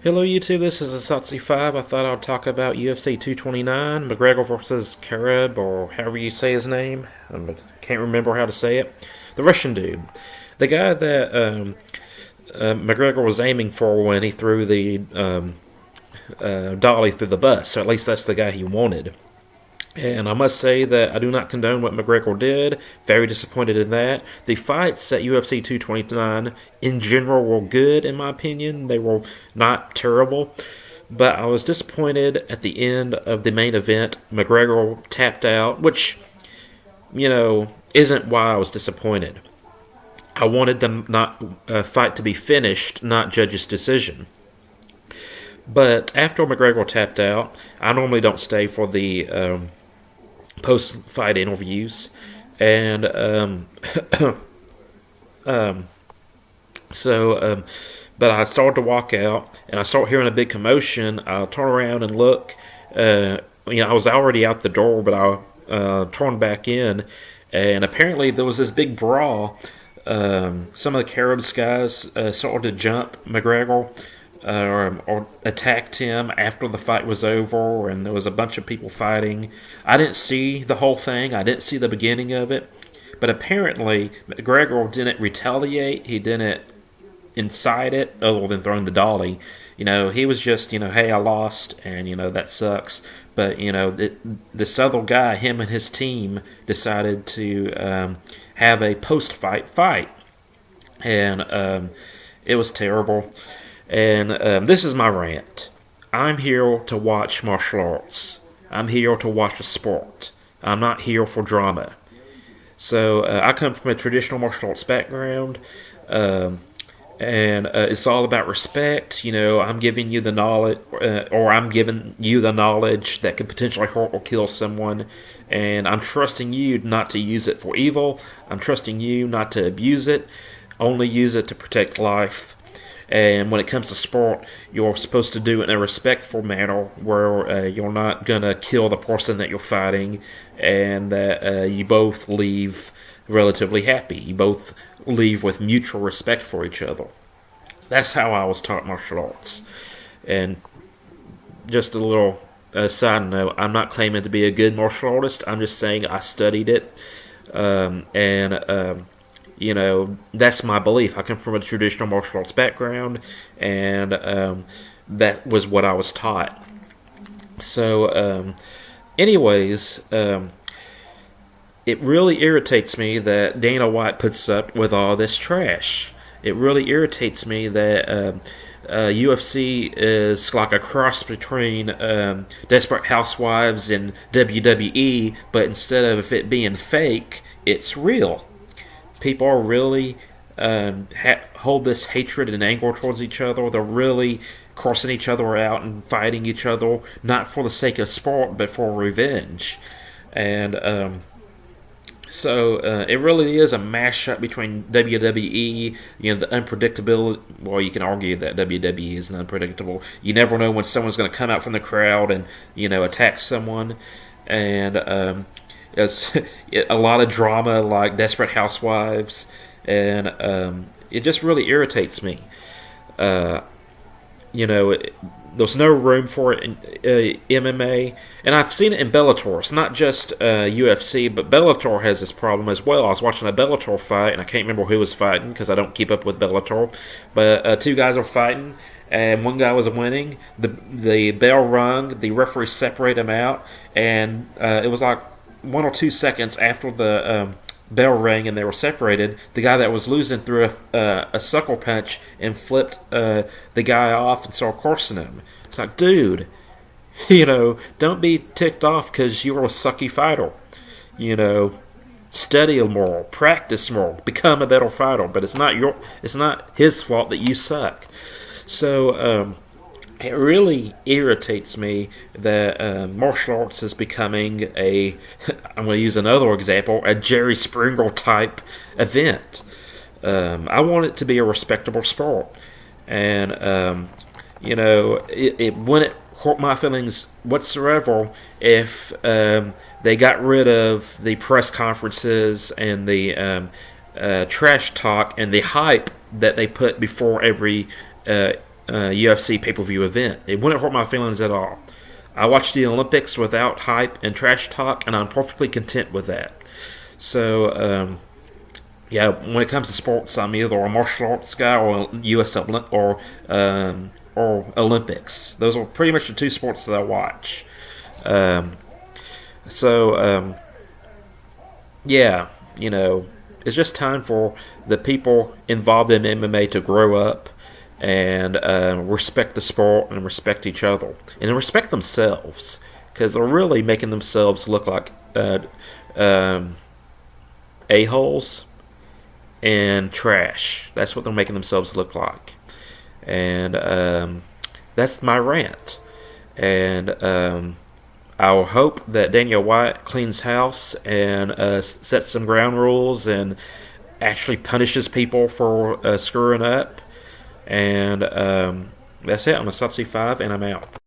Hello YouTube, this is Asatsi5. I thought I'd talk about UFC 229, McGregor versus Karab, or however you say his name. I can't remember how to say it. The Russian dude. The guy that McGregor was aiming for when he threw the dolly through the bus. So at least that's the guy he wanted. And I must say that I do not condone what McGregor did. Very disappointed in that. The fights at UFC 229 in general were good, in my opinion. They were not terrible. But I was disappointed at the end of the main event. McGregor tapped out, which, isn't why I was disappointed. I wanted the fight to be finished, not judge's decision. But after McGregor tapped out, I normally don't stay for the post-fight interviews, and but I started to walk out, and I start hearing a big commotion. I turn around and look. I was already out the door, but I turned back in, and apparently there was this big brawl. Some of the Caribs guys started to jump McGregor. Or attacked him after the fight was over, and there was a bunch of people fighting. I didn't see the whole thing. I didn't see the beginning of it. But apparently, McGregor didn't retaliate. He didn't incite it, other than throwing the dolly. He was just, hey, I lost, and, that sucks. But, this other guy, him and his team, decided to have a post-fight fight. And it was terrible. And this is my rant. I'm here to watch martial arts. I'm here to watch a sport. I'm not here for drama. So I come from a traditional martial arts background, and it's all about respect. I'm giving you the knowledge, or I'm giving you the knowledge that could potentially hurt or kill someone, and I'm trusting you not to use it for evil. I'm trusting you not to abuse it. Only use it to protect life. And when it comes to sport, you're supposed to do it in a respectful manner where you're not going to kill the person that you're fighting, and that you both leave relatively happy. You both leave with mutual respect for each other. That's how I was taught martial arts. And just a little side note, I'm not claiming to be a good martial artist. I'm just saying I studied it. That's my belief. I come from a traditional martial arts background, and that was what I was taught. So, it really irritates me that Dana White puts up with all this trash. It really irritates me that UFC is like a cross between Desperate Housewives and WWE, but instead of it being fake, it's real. People are really hold this hatred and anger towards each other. They're really crossing each other out and fighting each other, not for the sake of sport, but for revenge. And so it really is a mashup between WWE, the unpredictability. Well, you can argue that WWE is unpredictable. You never know when someone's going to come out from the crowd and, attack someone. And it's a lot of drama like Desperate Housewives, and it just really irritates me. There's no room for it in MMA, and I've seen it in Bellator. It's not just UFC, but Bellator has this problem as well. I was watching a Bellator fight, and I can't remember who was fighting because I don't keep up with Bellator, but two guys were fighting, and one guy was winning. The bell rung, the referee separated them out, and it was like 1 or 2 seconds after the bell rang and they were separated, the guy that was losing threw a sucker punch and flipped the guy off and started cursing him. It's like, dude, don't be ticked off because you're a sucky fighter. Study more, practice more, become a better fighter. But it's not his fault that you suck. So it really irritates me that martial arts is becoming I'm going to use another example, a Jerry Springer type event. I want it to be a respectable sport. And, it wouldn't hurt my feelings whatsoever if they got rid of the press conferences and the trash talk and the hype that they put before every UFC pay-per-view event. It wouldn't hurt my feelings at all. I watched the Olympics without hype and trash talk, and I'm perfectly content with that. So, yeah, when it comes to sports, I'm either a martial arts guy or or Olympics. Those are pretty much the two sports that I watch. Um, so, yeah, it's just time for the people involved in MMA to grow up and respect the sport and respect each other and respect themselves, because they're really making themselves look like um, a-holes and trash. That's what they're making themselves look like. And that's my rant. And I'll hope that Daniel White cleans house and sets some ground rules and actually punishes people for screwing up. And that's it. I'm a Satsi 5, and I'm out.